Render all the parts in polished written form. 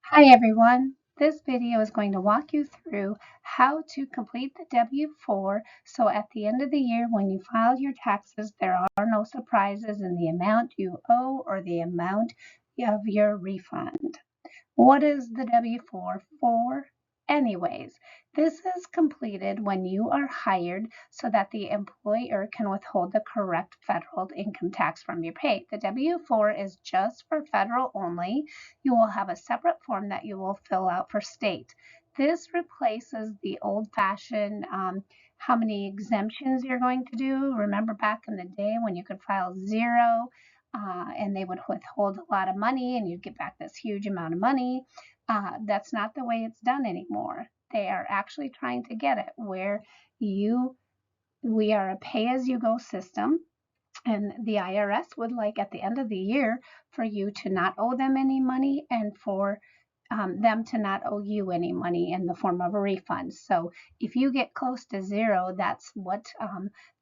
Hi everyone. This video is going to walk you through how to complete the W-4 so at the end of the year when you file your taxes there are no surprises in the amount you owe or the amount of your refund. What is the W-4 for? Anyways, this is completed when you are hired so that the employer can withhold the correct federal income tax from your pay. The W-4 is just for federal only. You will have a separate form that you will fill out for state. This replaces the old-fashioned how many exemptions you're going to do. Remember back in the day when you could file 0 and they would withhold a lot of money and you'd get back this huge amount of money. That's not the way it's done anymore. They are actually trying to get it where we are a pay-as-you-go system, and the IRS would like at the end of the year for you to not owe them any money and for them to not owe you any money in the form of a refund. So if you get close to 0, that's what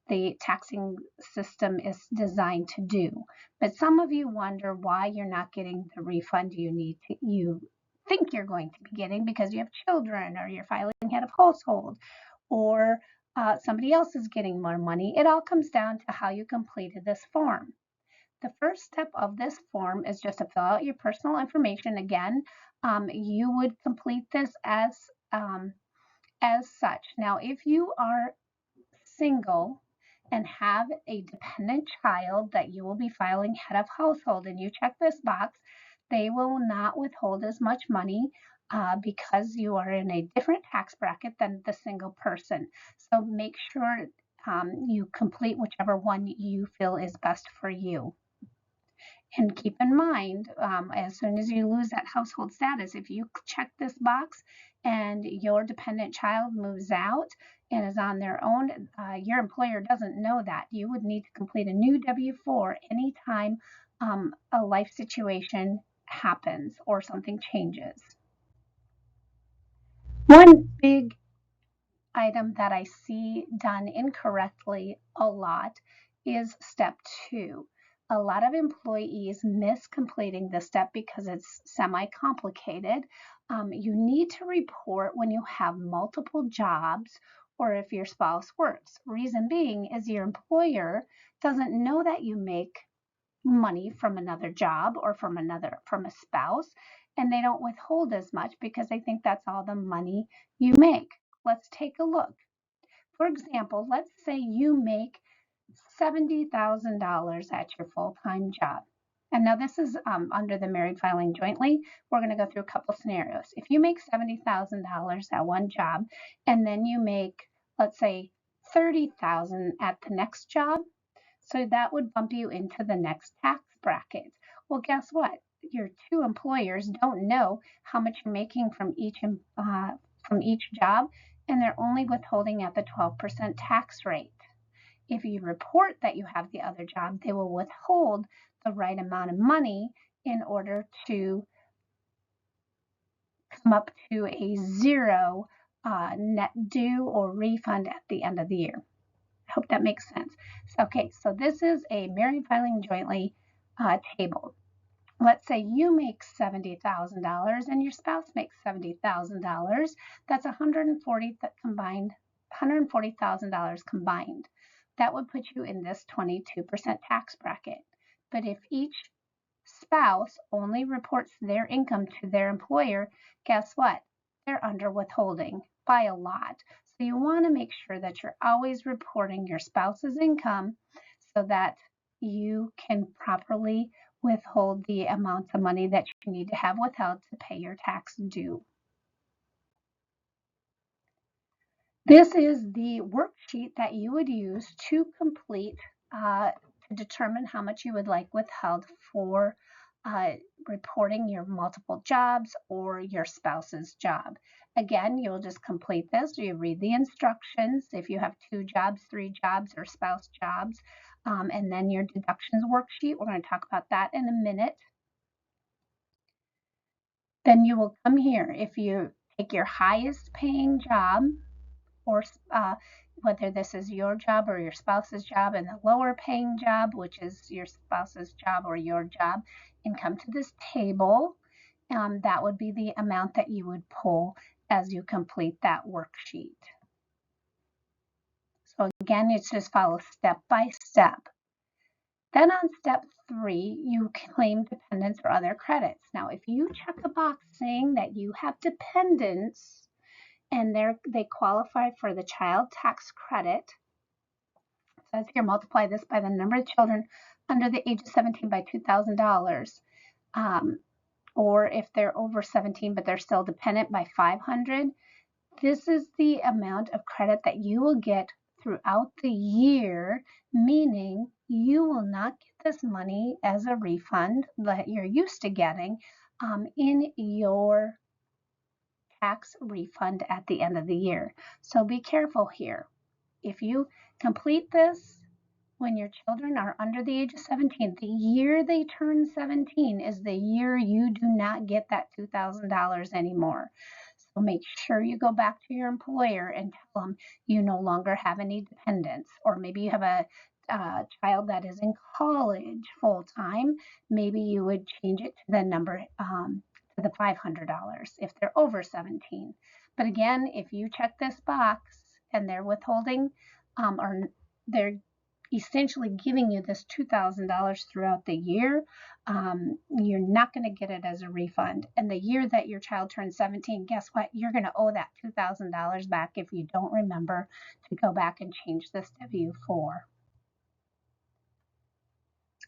the taxing system is designed to do. But some of you wonder why you're not getting the refund you think you're going to be getting because you have children or you're filing head of household or somebody else is getting more money. It all comes down to how you completed this form. The first step of this form is just to fill out your personal information. Again, you would complete this as such. Now, if you are single and have a dependent child that you will be filing head of household and you check this box, they will not withhold as much money because you are in a different tax bracket than the single person. So make sure you complete whichever one you feel is best for you. And keep in mind, as soon as you lose that household status, if you check this box and your dependent child moves out and is on their own, your employer doesn't know that. You would need to complete a new W-4 anytime a life situation happens or something changes. One big item that I see done incorrectly a lot is step 2. A lot of employees miss completing this step because it's semi-complicated. You need to report when you have multiple jobs or if your spouse works. Reason being is your employer doesn't know that you make money from another job or from a spouse, and they don't withhold as much because they think that's all the money you make. Let's take a look. For example, let's say you make $70,000 at your full-time job. And now this is under the married filing jointly. We're going to go through a couple scenarios. If you make $70,000 at one job and then you make, let's say, $30,000 at the next job, so that would bump you into the next tax bracket. Well, guess what? Your two employers don't know how much you're making from each job, and they're only withholding at the 12% tax rate. If you report that you have the other job, they will withhold the right amount of money in order to come up to a 0 net due or refund at the end of the year. I hope that makes sense. Okay, so this is a married filing jointly table. Let's say you make $70,000 and your spouse makes $70,000. That's $140,000 combined. That would put you in this 22% tax bracket. But if each spouse only reports their income to their employer, guess what? They're under withholding by a lot. So you want to make sure that you're always reporting your spouse's income so that you can properly withhold the amounts of money that you need to have withheld to pay your tax due. This is the worksheet that you would use to complete to determine how much you would like withheld for reporting your multiple jobs or your spouse's job. Again, you'll just complete this. You read the instructions if you have 2 jobs, 3 jobs, or spouse jobs, and then your deductions worksheet. We're going to talk about that in a minute. Then you will come here. If you take your highest paying job, or whether this is your job or your spouse's job, and the lower paying job, which is your spouse's job or your job, and come to this table that would be the amount that you would pull as you complete that worksheet. So again, it's just follow step by step. Then on step 3, you claim dependents or other credits. Now, if you check a box saying that you have dependents and they qualify for the child tax credit, it says here multiply this by the number of children under the age of 17 by $2,000. Or if they're over 17 but they're still dependent by 500, this is the amount of credit that you will get throughout the year, meaning you will not get this money as a refund that you're used to getting in your tax refund at the end of the year. So be careful here. If you complete this when your children are under the age of 17, the year they turn 17 is the year you do not get that $2,000 anymore. So make sure you go back to your employer and tell them you no longer have any dependents, or maybe you have a child that is in college full time. Maybe you would change it to the number to the $500 if they're over 17. But again, if you check this box and they're withholding or they're essentially giving you this $2,000 throughout the year, you're not going to get it as a refund. And the year that your child turns 17, guess what? You're going to owe that $2,000 back if you don't remember to go back and change this W-4.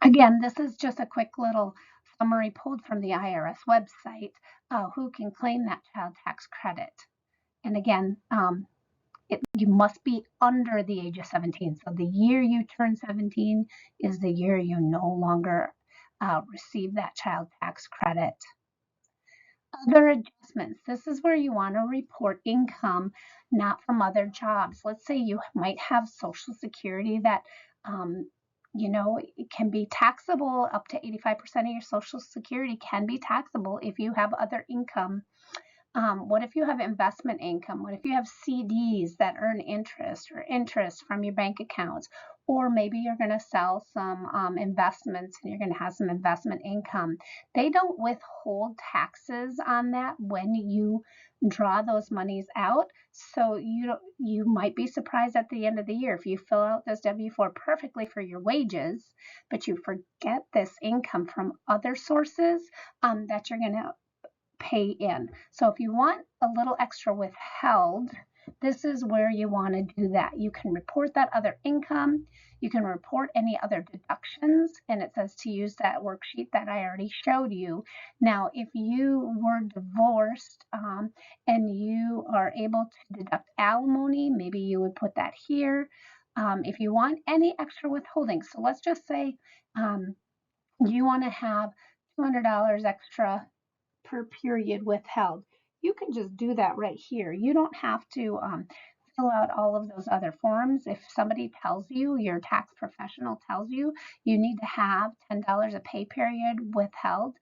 Again, this is just a quick little summary pulled from the IRS website, who can claim that child tax credit. And again, you must be under the age of 17. So the year you turn 17 is the year you no longer receive that child tax credit. Other adjustments. This is where you want to report income not from other jobs. Let's say you might have Social Security that it can be taxable. Up to 85% of your Social Security can be taxable if you have other income. What if you have investment income? What if you have CDs that earn interest or interest from your bank accounts? Or maybe you're going to sell some investments and you're going to have some investment income. They don't withhold taxes on that when you draw those monies out. So you might be surprised at the end of the year if you fill out this W-4 perfectly for your wages, but you forget this income from other sources that you're going to pay in. So if you want a little extra withheld, this is where you want to do that. You can report that other income. You can report any other deductions, and it says to use that worksheet that I already showed you. Now, if you were divorced and you are able to deduct alimony, maybe you would put that here. If you want any extra withholding, so let's just say you want to have $200 extra per period withheld. You can just do that right here. You don't have to fill out all of those other forms. If somebody tells you, your tax professional tells you, you need to have $10 a pay period withheld,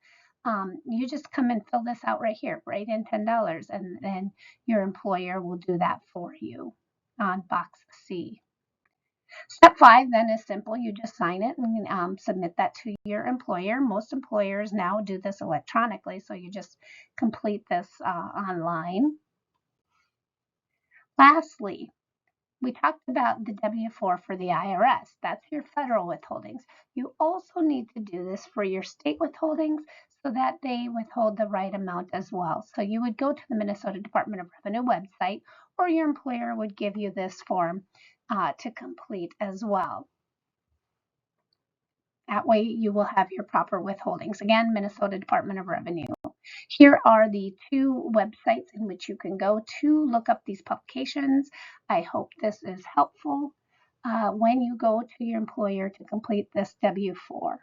you just come and fill this out right here, write in $10, and then your employer will do that for you on box C. Step 5 then is simple. You just sign it and submit that to your employer. Most employers now do this electronically, so you just complete this online. Lastly, we talked about the W-4 for the IRS. That's your federal withholdings. You also need to do this for your state withholdings so that they withhold the right amount as well. So you would go to the Minnesota Department of Revenue website, or your employer would give you this form to complete as well. That way you will have your proper withholdings. Again, Minnesota Department of Revenue. Here are the 2 websites in which you can go to look up these publications. I hope this is helpful when you go to your employer to complete this W-4.